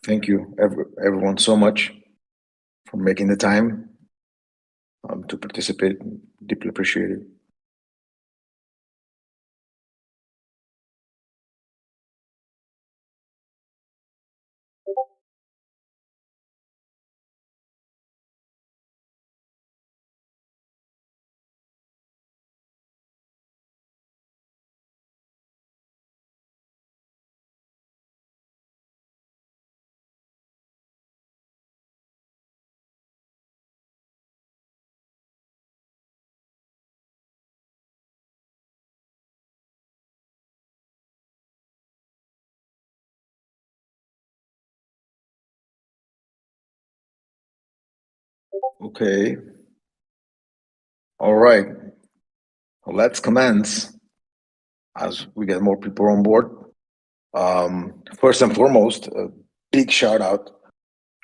Thank you, everyone, so much for making the time to participate. Deeply appreciate it. Okay. All right. Well, let's commence as we get more people on board. First and foremost, a big shout out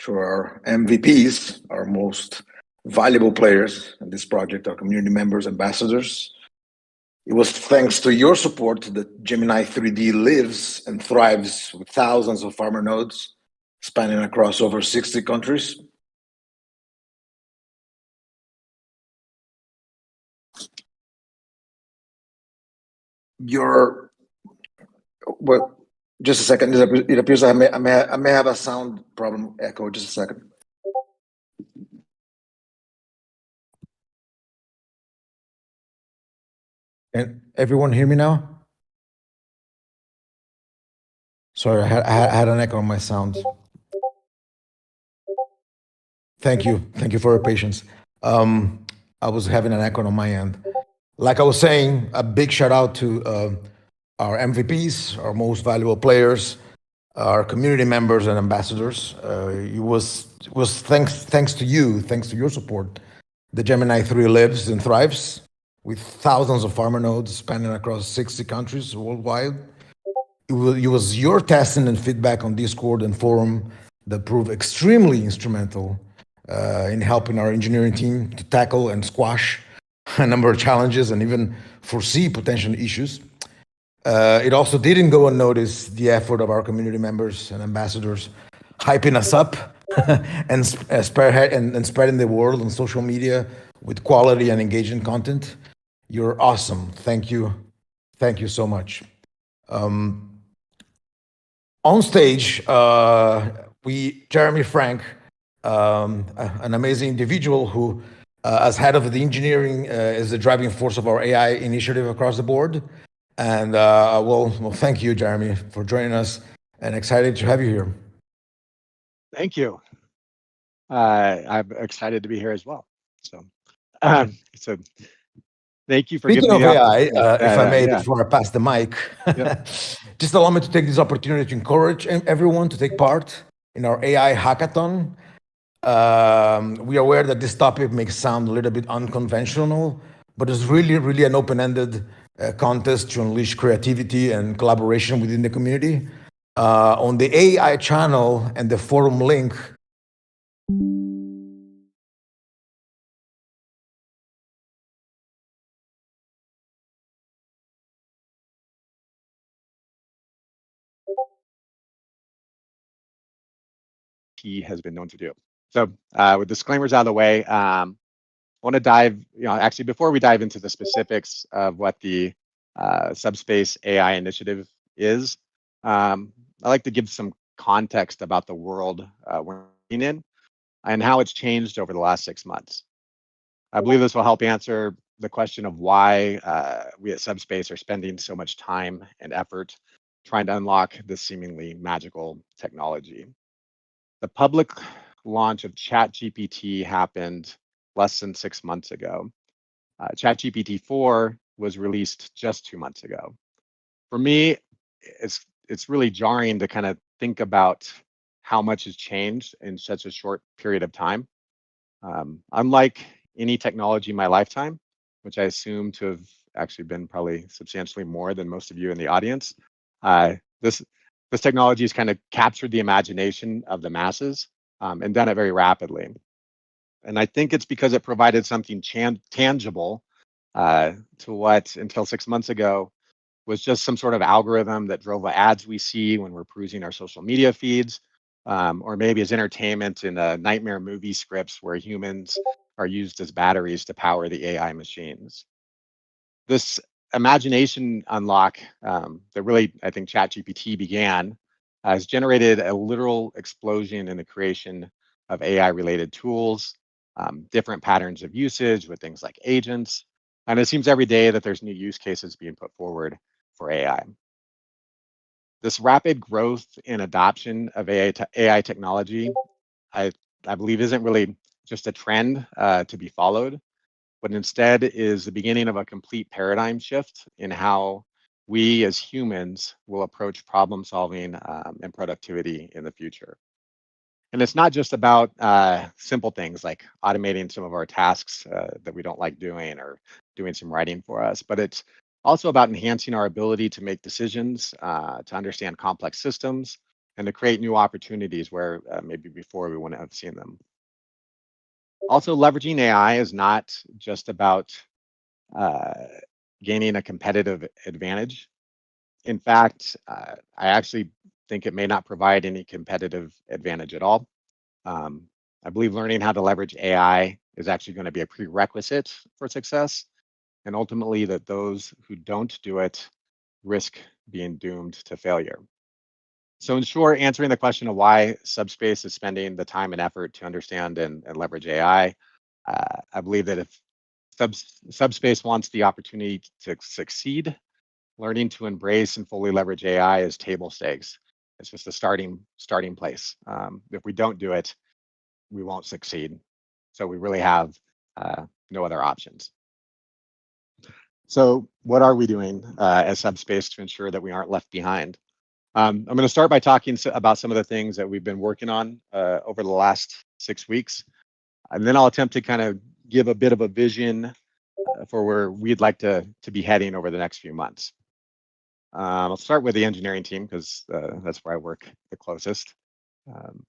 to our MVPs, our most valuable players in this project, our community members, ambassadors. It was thanks to your support that Gemini 3D lives and thrives with thousands of farmer nodes spanning across over 60 countries. Your well, just a second. It appears I may have a sound problem. Echo. Just a second. Can everyone hear me now? Sorry, I had an echo on my sound. Thank you. Thank you for your patience. I was having an echo on my end. Like I was saying, a big shout out to our MVPs, our most valuable players, our community members and ambassadors. It was thanks to you, thanks to your support, the Gemini 3 lives and thrives with thousands of farmer nodes spanning across 60 countries worldwide. It was your testing and feedback on Discord and forum that proved extremely instrumental in helping our engineering team to tackle and squash a number of challenges and even foresee potential issues. It also didn't go unnoticed the effort of our community members and ambassadors hyping us up and spreading the word on social media with quality and engaging content. You're awesome. Thank you. Thank you so much. On stage, Jeremy Frank, an amazing individual who, as head of the engineering, is the driving force of our AI initiative across the board. And well, thank you, Jeremy, for joining us, and excited to have you here. Thank you. I'm excited to be here as well. So thank you for Speaking giving of me the AI, opportunity. if I may, Yeah. before I pass the mic, Yep. just allow me to take this opportunity to encourage everyone to take part in our AI hackathon. We are aware that this topic may sound a little bit unconventional, but it's really an open-ended contest to unleash creativity and collaboration within the community. On the AI channel and the forum link, He has been known to do. So with disclaimers out of the way, I want to dive, actually before we dive into the specifics of what the Subspace AI initiative is, I'd like to give some context about the world we're in and how it's changed over the last 6 months. I believe this will help answer the question of why we at Subspace are spending so much time and effort trying to unlock this seemingly magical technology. The public launch of ChatGPT happened less than 6 months ago. ChatGPT 4 was released just 2 months ago. For me, it's really jarring to kind of think about how much has changed in such a short period of time. Unlike any technology in my lifetime, which I assume to have actually been probably substantially more than most of you in the audience, this technology has kind of captured the imagination of the masses and done it very rapidly. And I think it's because it provided something tangible to what until 6 months ago was just some sort of algorithm that drove the ads we see when we're perusing our social media feeds, or maybe as entertainment in nightmare movie scripts where humans are used as batteries to power the AI machines. This imagination unlock that really, I think, ChatGPT began has generated a literal explosion in the creation of AI related tools, different patterns of usage with things like agents. And it seems every day that there's new use cases being put forward for AI. This rapid growth in adoption of AI technology, I, I believe, isn't really just a trend to be followed, but instead is the beginning of a complete paradigm shift in how we as humans will approach problem solving and productivity in the future. And it's not just about simple things like automating some of our tasks that we don't like doing or doing some writing for us, but it's also about enhancing our ability to make decisions, to understand complex systems, and to create new opportunities where maybe before we wouldn't have seen them. Also, leveraging AI is not just about uh, gaining a competitive advantage. In fact, I actually think it may not provide any competitive advantage at all. Um, I believe learning how to leverage AI is actually going to be a prerequisite for success, and ultimately that those who don't do it risk being doomed to failure. So, in short, answering the question of why Subspace is spending the time and effort to understand and leverage AI, I believe that if Subspace wants the opportunity to succeed, learning to embrace and fully leverage AI is table stakes. It's just a starting place. If we don't do it, we won't succeed. So we really have no other options. So what are we doing as Subspace to ensure that we aren't left behind? I'm going to start by talking about some of the things that we've been working on over the last 6 weeks, and then I'll attempt to kind of give a bit of a vision for where we'd like to be heading over the next few months. I'll start with the engineering team because that's where I work the closest. Um,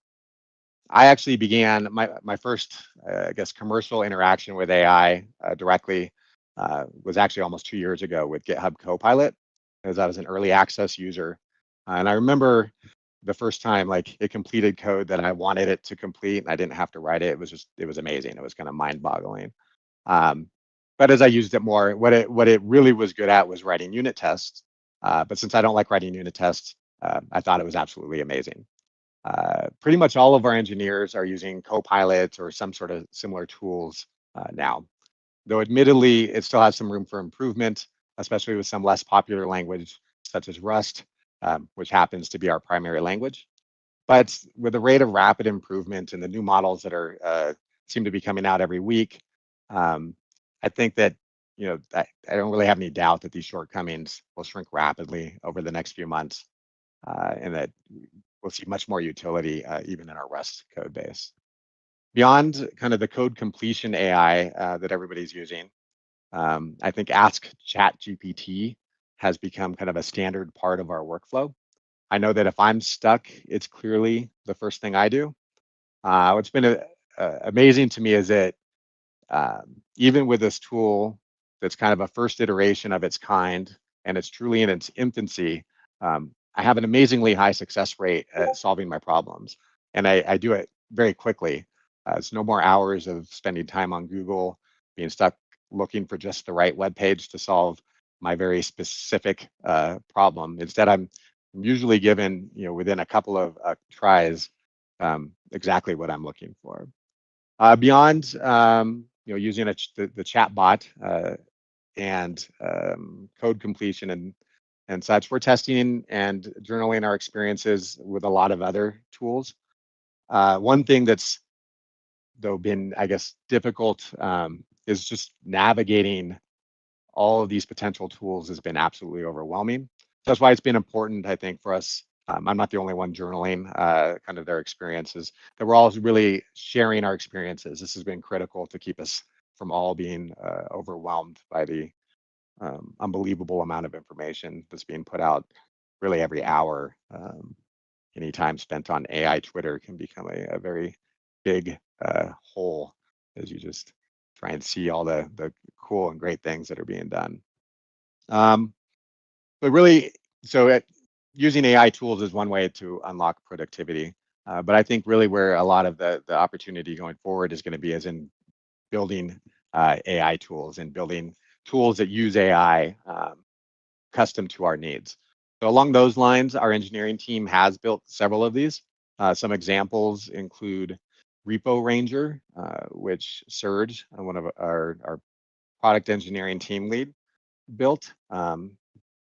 I actually began my first, I guess, commercial interaction with AI directly was actually almost 2 years ago with GitHub Copilot, as I was an early access user, and I remember the first time like it completed code that I wanted it to complete, and I didn't have to write it. It was amazing. It was kind of mind-boggling. Um, but as I used it more, what it really was good at was writing unit tests. But since I don't like writing unit tests, I thought it was absolutely amazing. Pretty much all of our engineers are using Copilot or some sort of similar tools now. Though admittedly, it still has some room for improvement, especially with some less popular language such as Rust, which happens to be our primary language. But with the rate of rapid improvement and the new models that are seem to be coming out every week, um, I think that I don't really have any doubt that these shortcomings will shrink rapidly over the next few months, and that we'll see much more utility even in our Rust code base. Beyond kind of the code completion AI that everybody's using, I think Ask Chat GPT has become kind of a standard part of our workflow. I know that if I'm stuck, it's clearly the first thing I do. What's been amazing to me is that even with this tool that's kind of a first iteration of its kind, and it's truly in its infancy, I have an amazingly high success rate at solving my problems. And I do it very quickly. It's no more hours of spending time on Google, being stuck looking for just the right web page to solve my very specific problem. Instead, I'm usually given, within a couple of tries, exactly what I'm looking for. Beyond using the chat bot and code completion and such, we're testing and journaling our experiences with a lot of other tools. One thing that's though been, I guess, difficult is just navigating all of these potential tools has been absolutely overwhelming. That's why it's been important, I think, for us. I'm not the only one journaling kind of their experiences, that we're all really sharing our experiences. This has been critical to keep us from all being overwhelmed by the unbelievable amount of information that's being put out really every hour. Any time spent on AI Twitter can become a very big hole as you just try and see all the cool and great things that are being done. Um, but really, so using AI tools is one way to unlock productivity. But I think really where a lot of the opportunity going forward is going to be is in building AI tools and building tools that use AI custom to our needs. So along those lines, our engineering team has built several of these. Some examples include Repo Ranger, which Serge, one of our product engineering team lead, built.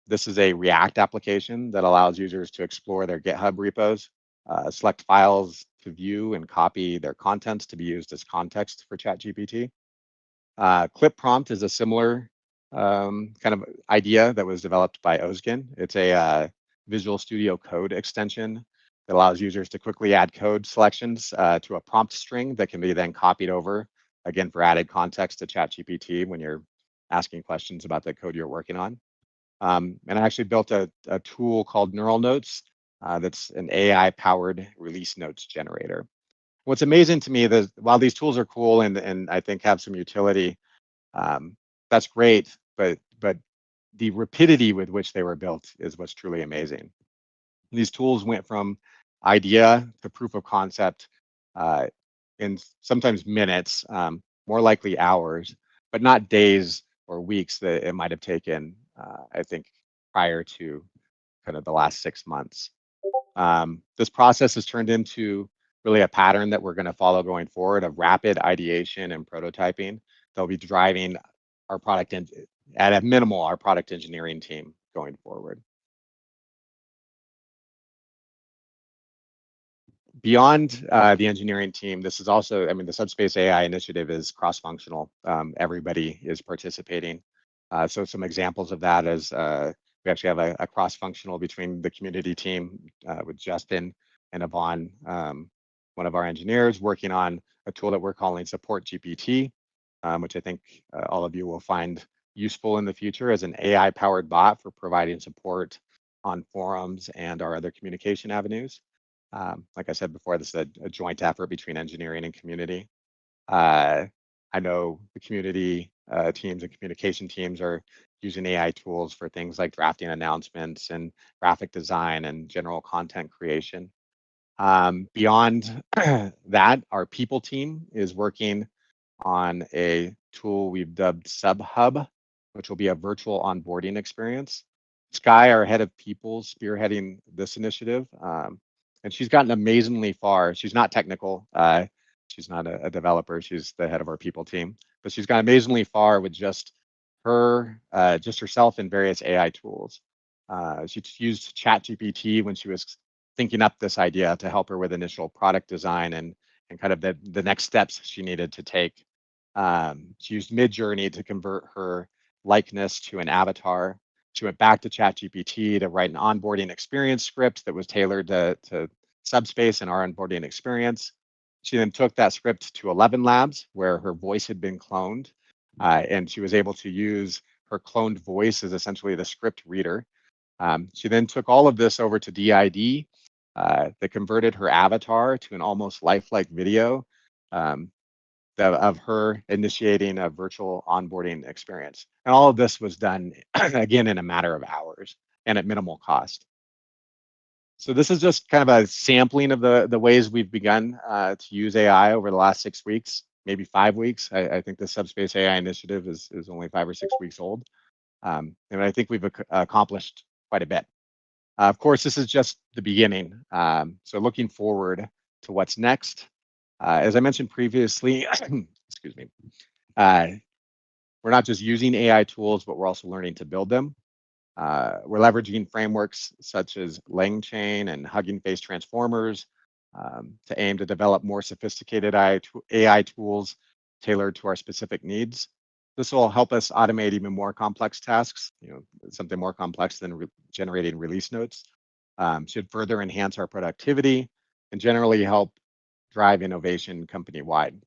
This is a React application that allows users to explore their GitHub repos, select files to view and copy their contents to be used as context for ChatGPT. Clip Prompt is a similar kind of idea that was developed by Ozgen. It's a Visual Studio Code extension that allows users to quickly add code selections to a prompt string that can be then copied over, again, for added context to ChatGPT when you're asking questions about the code you're working on. And I actually built a tool called Neural Notes that's an AI-powered release notes generator. What's amazing to me is while these tools are cool and I think have some utility, that's great, but the rapidity with which they were built is what's truly amazing. These tools went from idea to proof of concept in sometimes minutes, more likely hours, but not days or weeks that it might have taken, I think, prior to kind of the last 6 months. This process has turned into really a pattern that we're going to follow going forward of rapid ideation and prototyping. They'll be driving our product at a minimal, our product engineering team going forward. Beyond the engineering team, this is also, I mean, the Subspace AI initiative is cross-functional. Everybody is participating. So some examples of that is we actually have a cross-functional between the community team with Justin and Yvonne, one of our engineers, working on a tool that we're calling Support GPT, which I think all of you will find useful in the future as an AI-powered bot for providing support on forums and our other communication avenues. Like I said before, this is a joint effort between engineering and community. I know the community teams and communication teams are using AI tools for things like drafting announcements and graphic design and general content creation. Beyond that, our people team is working on a tool we've dubbed SubHub, which will be a virtual onboarding experience. Sky, our head of people, spearheading this initiative, and she's gotten amazingly far. She's not technical. She's not a developer. She's the head of our people team, but she's got amazingly far with just herself and various AI tools. She used ChatGPT when she was thinking up this idea to help her with initial product design and kind of the next steps she needed to take. She used Midjourney to convert her likeness to an avatar. She went back to ChatGPT to write an onboarding experience script that was tailored to Subspace and our onboarding experience. She then took that script to 11 Labs, where her voice had been cloned, and she was able to use her cloned voice as essentially the script reader. She then took all of this over to DID that converted her avatar to an almost lifelike video of her initiating a virtual onboarding experience. And all of this was done, again, in a matter of hours and at minimal cost. So this is just kind of a sampling of the ways we've begun to use AI over the last 6 weeks, maybe 5 weeks. I think the Subspace AI initiative is only 5 or 6 weeks old. And I think we've accomplished quite a bit. Of course, this is just the beginning. So looking forward to what's next. As I mentioned previously, excuse me, we're not just using AI tools, but we're also learning to build them. We're leveraging frameworks such as LangChain and Hugging Face transformers to aim to develop more sophisticated AI tools tailored to our specific needs. This will help us automate even more complex tasks, something more complex than generating release notes. Should further enhance our productivity and generally help drive innovation company-wide.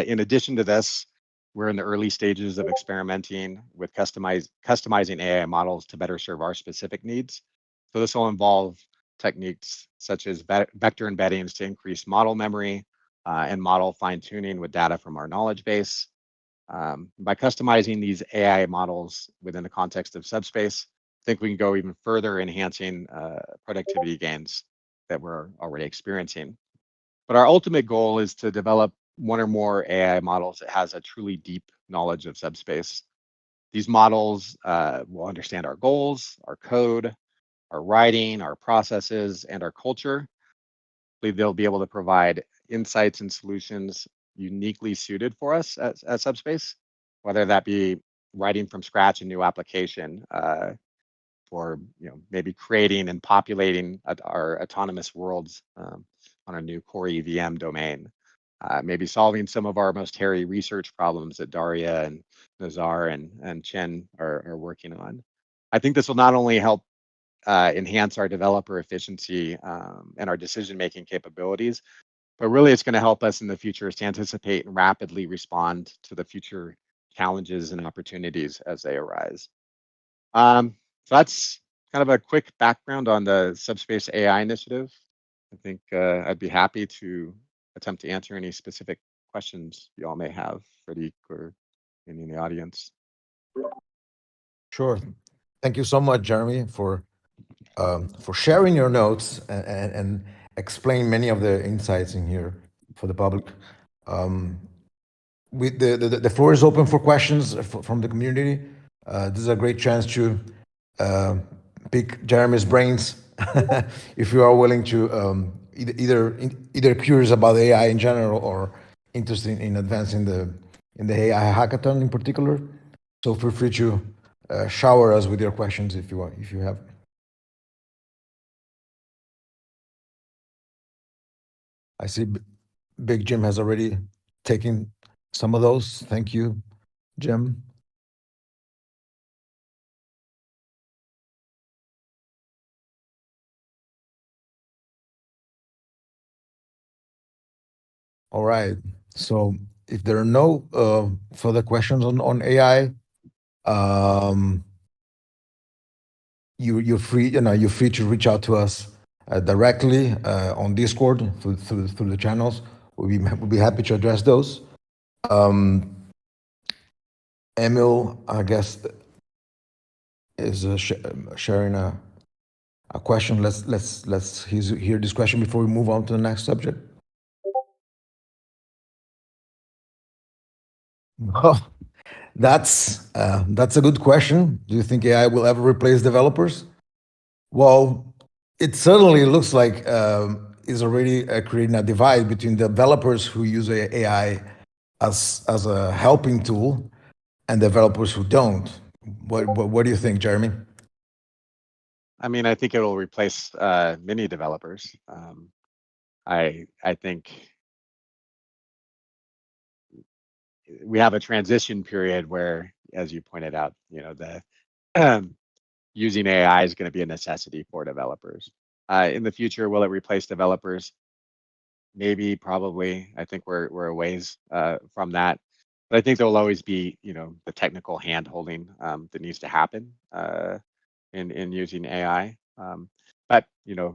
In addition to this, we're in the early stages of experimenting with customizing AI models to better serve our specific needs. So this will involve techniques such as vector embeddings to increase model memory and model fine-tuning with data from our knowledge base. By customizing these AI models within the context of Subspace, I think we can go even further enhancing productivity gains that we're already experiencing. But our ultimate goal is to develop one or more AI models that has a truly deep knowledge of subspace. These models will understand our goals, our code, our writing, our processes, and our culture. They'll be able to provide insights and solutions uniquely suited for us at Subspace, whether that be writing from scratch a new application, for maybe creating and populating our autonomous worlds on a new core EVM domain, maybe solving some of our most hairy research problems that Daria and Nazar and Chen are working on. I think this will not only help enhance our developer efficiency and our decision-making capabilities, but really it's going to help us in the future to anticipate and rapidly respond to the future challenges and opportunities as they arise. So that's kind of a quick background on the Subspace AI initiative. I think I'd be happy to attempt to answer any specific questions you all may have, Freddie or any in the audience. Sure. Thank you so much, Jeremy, for sharing your notes and explain many of the insights in here for the public. The floor is open for questions from the community. This is a great chance to uh, pick Jeremy's brains if you are willing to either curious about AI in general or interested in advancing the AI hackathon in particular. So feel free to shower us with your questions if you want, if you have. I see Big Jim has already taken some of those. Thank you, Jim. All right. So if there are no further questions on AI, um, you're free. You're free to reach out to us directly on Discord through the channels. We'll be happy to address those. Emil, I guess, is sharing a question. Let's hear this question before we move on to the next subject. Oh, that's a good question. Do you think AI will ever replace developers? Well, it certainly looks like is already creating a divide between developers who use AI as a helping tool and developers who don't. What do you think, Jeremy? I mean, I think it will replace many developers. I think we have a transition period where, as you pointed out, the using AI is going to be a necessity for developers. In the future, will it replace developers? Maybe, probably. I think we're a ways from that. But I think there'll always be, the technical hand holding that needs to happen in using AI. But yeah,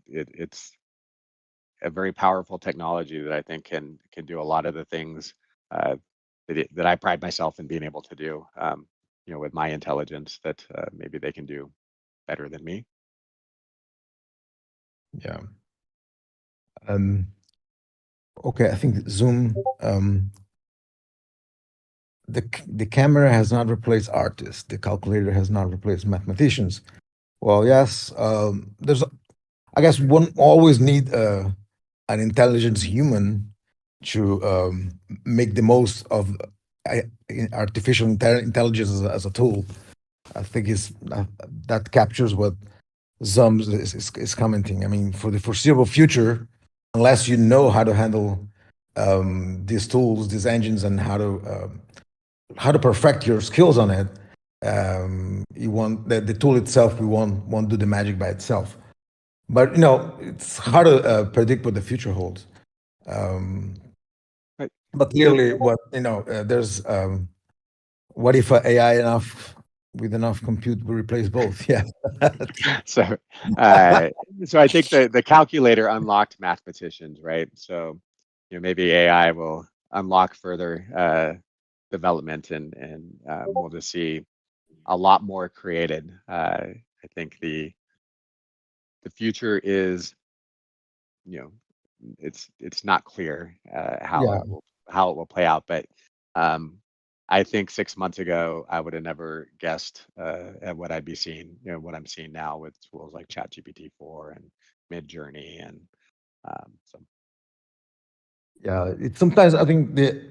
it's a very powerful technology that I think can do a lot of the things that I pride myself in being able to do. With my intelligence, that maybe they can do better than me. Yeah. Okay, I think Zoom. The camera has not replaced artists. The calculator has not replaced mathematicians. Well, yes. I guess one always need an intelligent human to make the most of uh, artificial intelligence as a tool. I think that captures what Zoom is commenting. I mean, for the foreseeable future, unless you know how to handle these tools, these engines, and how to perfect your skills on it, you want the tool itself. We won't do the magic by itself. But it's hard to predict what the future holds. Um, Right. but clearly, there's what if AI with enough compute will replace both? Yeah. So, uh, so I think the calculator unlocked mathematicians, right? So, maybe AI will unlock further development, and we'll just see a lot more created. I think the future is, you know, it's not clear Yeah, how it will play out. But um, I think 6 months ago I would have never guessed at what I'd be seeing. What I'm seeing now with tools like ChatGPT 4 and Midjourney, and so yeah. It's sometimes I think the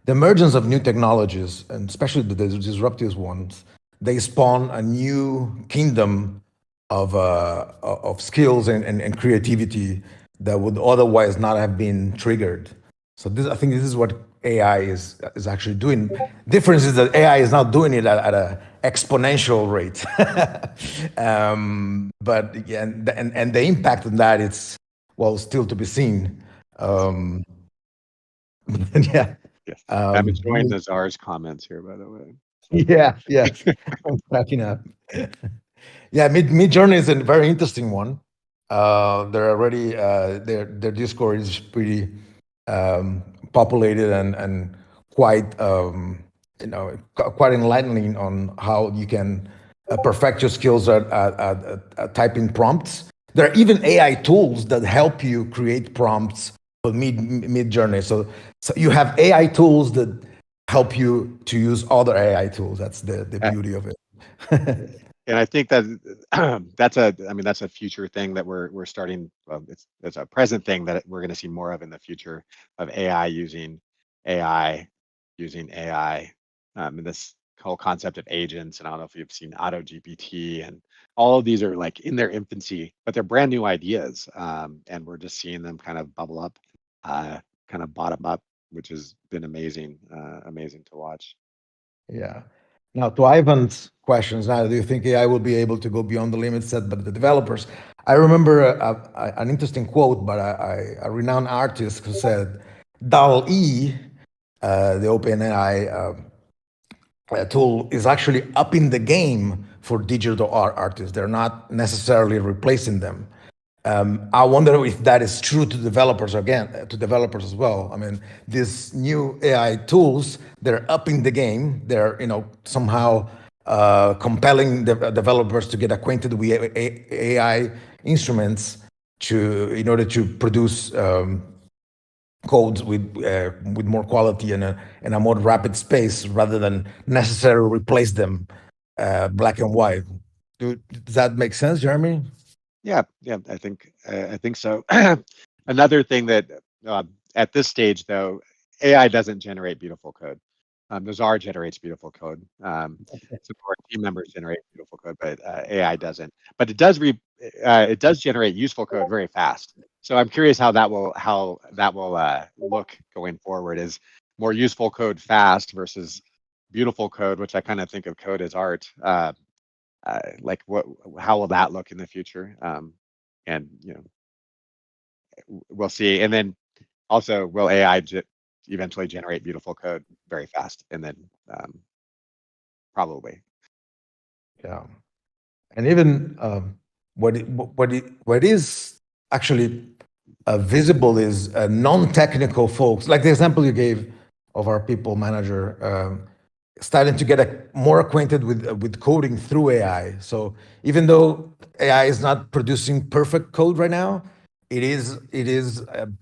emergence of new technologies, and especially the disruptive ones, they spawn a new kingdom of skills and creativity that would otherwise not have been triggered. So I think this is what AI is actually doing. Difference is that AI is not doing it at a exponential rate. But yeah, and the impact on that, it's well still to be seen. Um, yeah. yes, I'm Um, enjoying the czar's comments here, by the way. So yeah, yes. I'm cracking up. Yeah, Mid Journey is a very interesting one. They're already their Discord is pretty populated and quite quite enlightening on how you can perfect your skills at typing prompts. There are even AI tools that help you create prompts for Mid Journey. So you have AI tools that help you to use other AI tools. That's the uh, beauty of it. and I think that I mean, that's a future thing that we're starting. Well, it's a present thing that we're going to see more of in the future, of AI using AI. And this whole concept of agents, and I don't know if you've seen Auto GPT, and all of these are like in their infancy, but they're brand new ideas, and we're just seeing them kind of bubble up, kind of bottom up, which has been amazing to watch. Yeah. Now, to Ivan's questions, now, do you think AI will be able to go beyond the limits set by the developers? I remember an interesting quote by a renowned artist who said, DAL-E, the OpenAI tool, is actually upping the game for digital art artists. They're not necessarily replacing them. I wonder if that is true to developers again, to developers as well. I mean, these new AI tools, they're upping the game. They're, somehow compelling the developers to get acquainted with AI instruments in order to produce codes with more quality and a more rapid space rather than necessarily replace them black and white. Does that make sense, Jeremy? Yeah, yeah, I think so. Another thing that at this stage, though, AI doesn't generate beautiful code. Nazar generates beautiful code. Some of our team members generate beautiful code, but AI doesn't. But it does generate useful code very fast. So I'm curious how that will look going forward. Is more useful code fast versus beautiful code, which I kind of think of code as art. Like how will that look in the future? And we'll see. And then also, will AI eventually generate beautiful code very fast? And then probably. Yeah. And even what is actually visible is non-technical folks, like the example you gave of our people manager, starting to get more acquainted with coding through AI. So even though AI is not producing perfect code right now, it is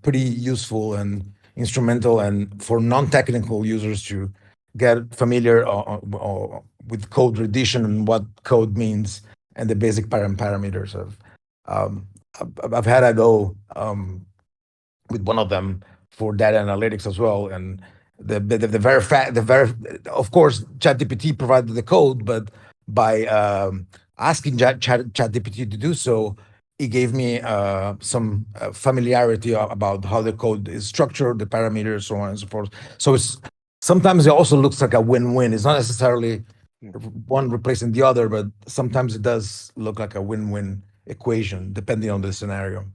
pretty useful and instrumental, and for non-technical users to get familiar with code rendition and what code means and the basic parameters of. Um, I've had a go with one of them for data analytics as well, and the very fact the very of course ChatGPT provided the code, but by asking ChatGPT to do so, it gave me some familiarity about how the code is structured, the parameters, so on and so forth. So it's sometimes it also looks like a win-win. It's not necessarily Yeah, one replacing the other, but sometimes it does look like a win-win equation depending on the scenario.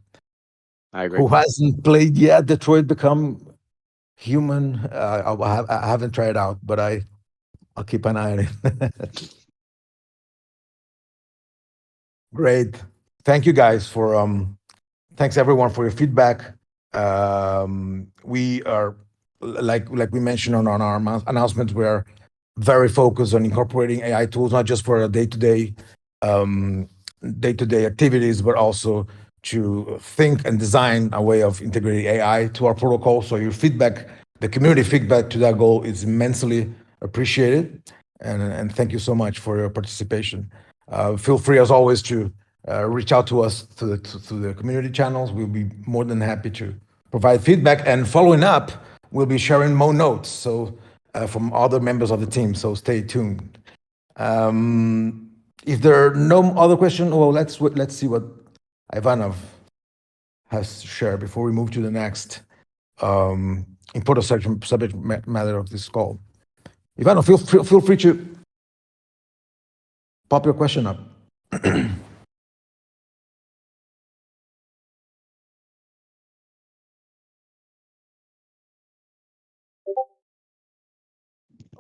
I agree. Who hasn't played yet Detroit Become Human? I haven't tried it out, but I'll keep an eye on it. Great. Thank you guys for thanks everyone for your feedback. We are like we mentioned on our announcements, we are very focused on incorporating AI tools, not just for a day-to-day day-to-day activities, but also to think and design a way of integrating AI to our protocol. So your feedback, the community feedback to that goal is immensely appreciated. And thank you so much for your participation. Feel free, as always, to reach out to us through the community channels. We'll be more than happy to provide feedback. And following up, we'll be sharing more notes from other members of the team. So stay tuned. If there are no other questions, well, let's see what Ivanov has to share before we move to the next important subject matter of this call. Ivanov, feel free to pop your question up.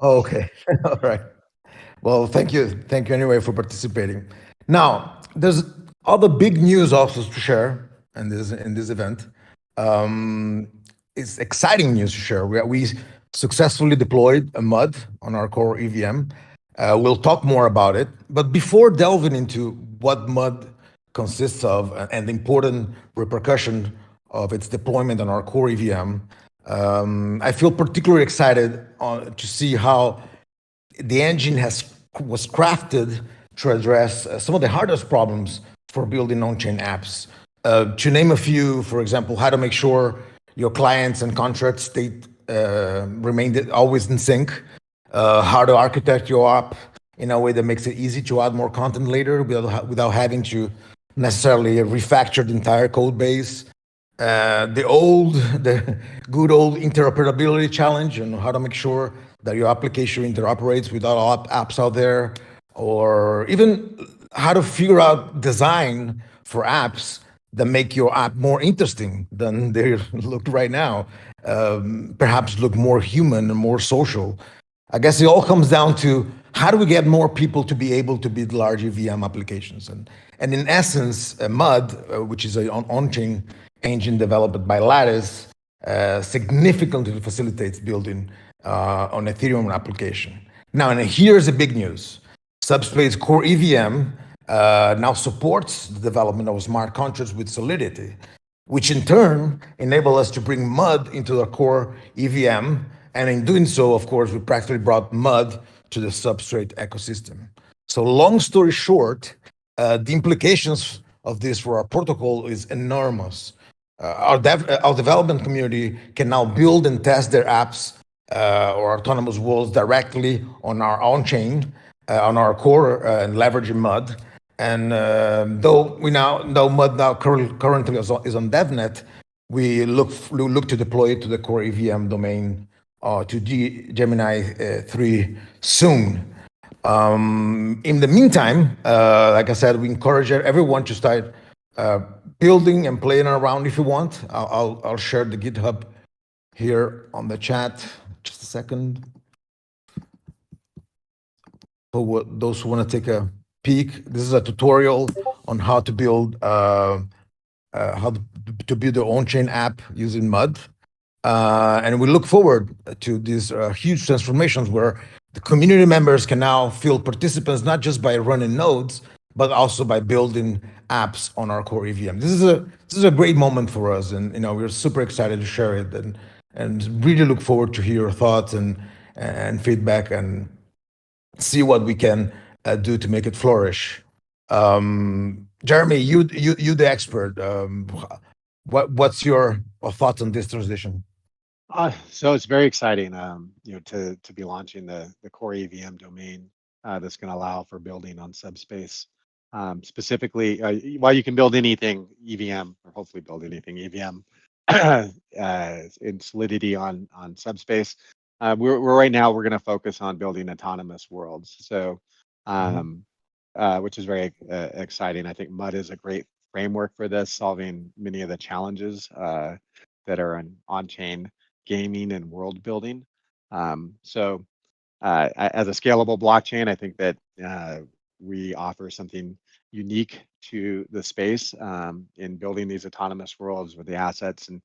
Oh, okay. All right. Well, thank you. Thank you anyway for participating. Now, there's other big news also to share in this event. It's exciting news to share. We successfully deployed a MUD on our core EVM. We'll talk more about it. But before delving into what MUD consists of and the important repercussion of its deployment on our core EVM, I feel particularly excited to see how the engine was crafted to address some of the hardest problems for building on-chain apps. To name a few, for example, how to make sure your clients and contract state remain always in sync, how to architect your app in a way that makes it easy to add more content later without having to necessarily refactor the entire code base. The good old interoperability challenge, and how to make sure that your application interoperates with other apps out there, or even how to figure out design for apps that make your app more interesting than they look right now, perhaps look more human and more social. I guess it all comes down to how do we get more people to be able to build large EVM applications? And in essence, MUD, which is an on-chain engine developed by Lattice, significantly facilitates building on Ethereum application. Now, and here's the big news. Subspace core EVM now supports the development of smart contracts with Solidity, which in turn enable us to bring MUD into the core EVM. And in doing so, of course, we practically brought MUD to the Substrate ecosystem. So long story short, the implications of this for our protocol is enormous. Our development community can now build and test their apps or autonomous worlds directly on our on-chain, on our core, and leveraging MUD. And though MUD now currently is on DevNet, we look to deploy it to the core EVM domain to Gemini 3 soon. In the meantime, like I said, we encourage everyone to start building and playing around if you want. I'll share the GitHub here on the chat. Just a second. For those who want to take a peek, this is a tutorial on how to build their own chain app using MUD. And we look forward to these huge transformations where the community members can now feel participants, not just by running nodes, but also by building apps on our core EVM. This is a great moment for us, and we're super excited to share it, and really look forward to hear your thoughts and feedback, and see what we can do to make it flourish. Jeremy, you the expert. What's your thoughts on this transition? So it's very exciting, to be launching the core EVM domain that's going to allow for building on Subspace. Specifically, while you can build anything EVM, or hopefully build anything EVM in Solidity on Subspace, we're right now we're going to focus on building autonomous worlds. So, which is very exciting. I think MUD is a great framework for this, solving many of the challenges that are on-chain gaming and world building. So as a scalable blockchain, I think that we offer something unique to the space in building these autonomous worlds with the assets, and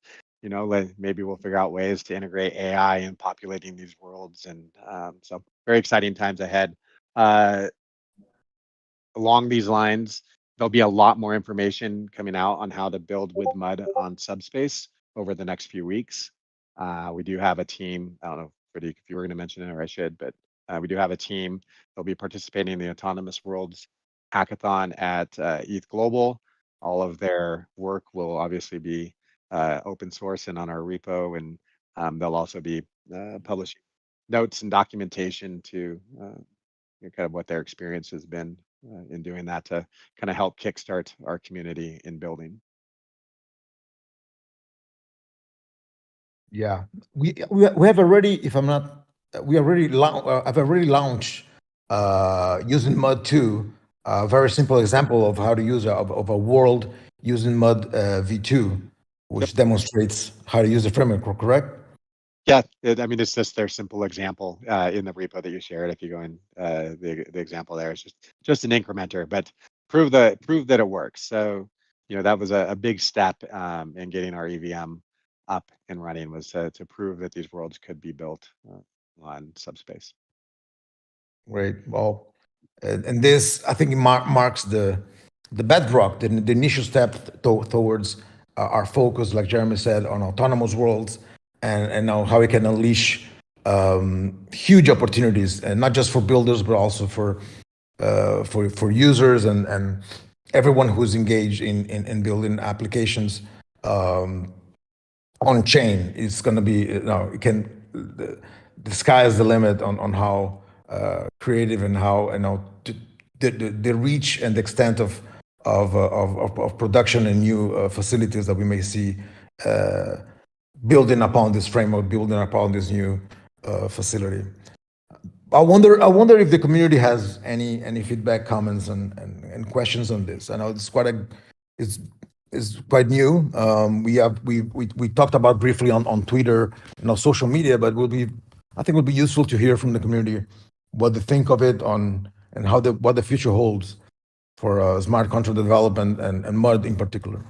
maybe we'll figure out ways to integrate AI in populating these worlds, and so very exciting times ahead. along these lines, there'll be a lot more information coming out on how to build with mud on Subspace over the next few weeks. We do have a team. I don't know, Freddie, if you were going to mention it, or I should, but we do have a team. They'll be participating in the Autonomous Worlds hackathon at ETH Global. All of their work will obviously be open source and on our repo, and they'll also be publishing notes and documentation to kind of what their experience has been in doing that to kind of help kickstart our community in building. Yeah, we have already, if I'm not, we already I've already launched using Mud 2, a very simple example of how to use of a world using Mud V2, which demonstrates how to use the framework. Correct? Yeah, I mean, it's just their simple example in the repo that you shared. If you go in the example there, it's just an incrementer, but prove that it works. So that was a big step in getting our EVM up and running, was to prove that these worlds could be built on Subspace. Great. Well, and this, I think, marks the bedrock, the initial step towards our focus, like Jeremy said, on autonomous worlds, and now how we can unleash huge opportunities, and not just for builders, but also for users and everyone who's engaged in building applications on chain. It's going to be, it can, the sky is the limit on how creative and how the reach and the extent of production and new facilities that we may see building upon this framework, building upon this new facility. I wonder if the community has any feedback, comments, and questions on this. I know it's quite new. We talked about briefly on Twitter, social media, but I think it would be useful to hear from the community what they think of it and what the future holds for smart contract development and MUD in particular.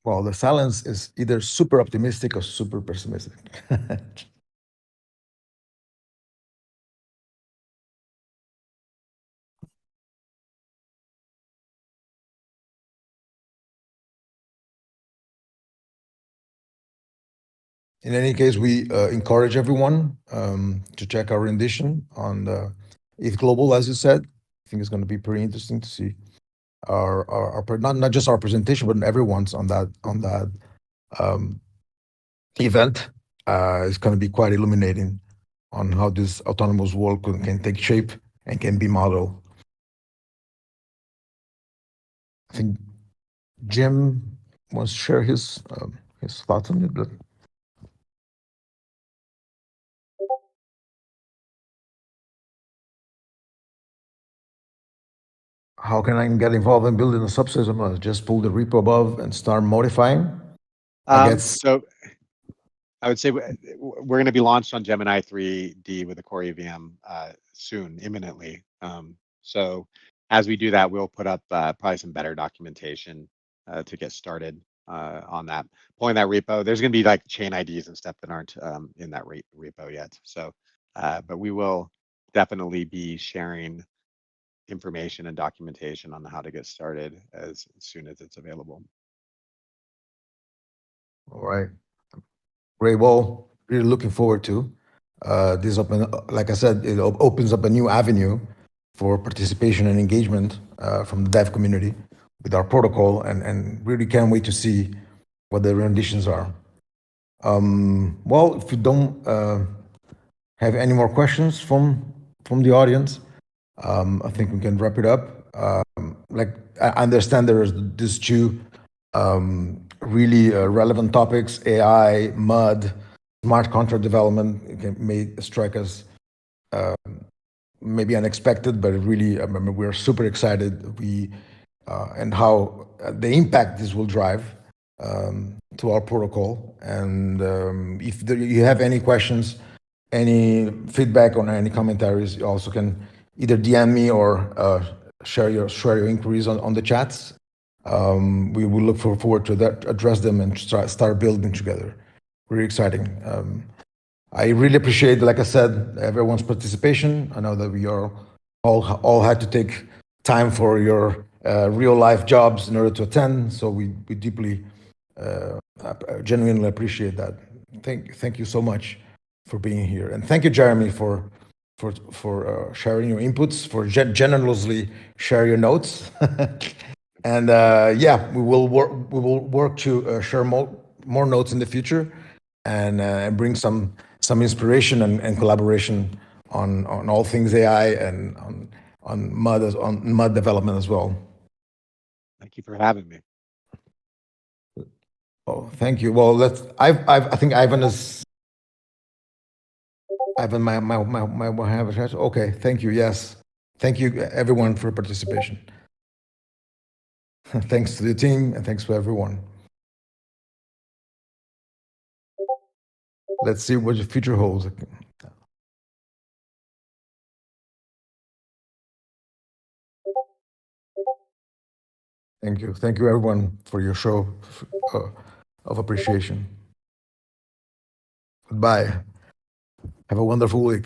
Well, the silence is either super optimistic or super pessimistic. In any case, we encourage everyone to check our rendition on the ETH Global, as you said. I think it's going to be pretty interesting to see our not just our presentation, but everyone's on that event. It's going to be quite illuminating on how this autonomous world can take shape and can be modeled. I think Jim wants to share his thoughts on it. But how can I get involved in building a subsystem? Just pull the repo above and start modifying? So I would say we're going to be launched on Gemini 3D with the core EVM soon, imminently. So as we do that, we'll put up probably some better documentation to get started on that. Pulling that repo, there's going to be like chain IDs and stuff that aren't in that repo yet. So, but we will definitely be sharing information and documentation on how to get started as soon as it's available. All right. Great. Well, really looking forward to this. Like I said, it opens up a new avenue for participation and engagement from the dev community with our protocol, and really can't wait to see what the renditions are. Well, if you don't have any more questions from the audience, I think we can wrap it up. Like I understand there is these two really relevant topics: AI, MUD, smart contract development. It may strike us maybe unexpected, but really, I mean, we're super excited. And how the impact this will drive to our protocol. And if you have any questions, any feedback or any commentaries, you also can either DM me or share your inquiries on the chats. We will look forward to that, address them, and start building together. Really exciting. I really appreciate, like I said, everyone's participation. I know that we are all had to take time for your real life jobs in order to attend. So we deeply, genuinely appreciate that. Thank you so much for being here, and thank you, Jeremy, for sharing your inputs, for generously share your notes. And yeah, we will work to share more notes in the future, and bring some inspiration and collaboration on all things AI and on mud development as well. Thank you for having me. Oh, thank you. Well, I think Ivan, my have a chat. Okay, thank you. Yes, thank you everyone for participation. Thanks to the team and thanks to everyone. Let's see what the future holds. Thank you everyone for your show of appreciation. Goodbye. Have a wonderful week.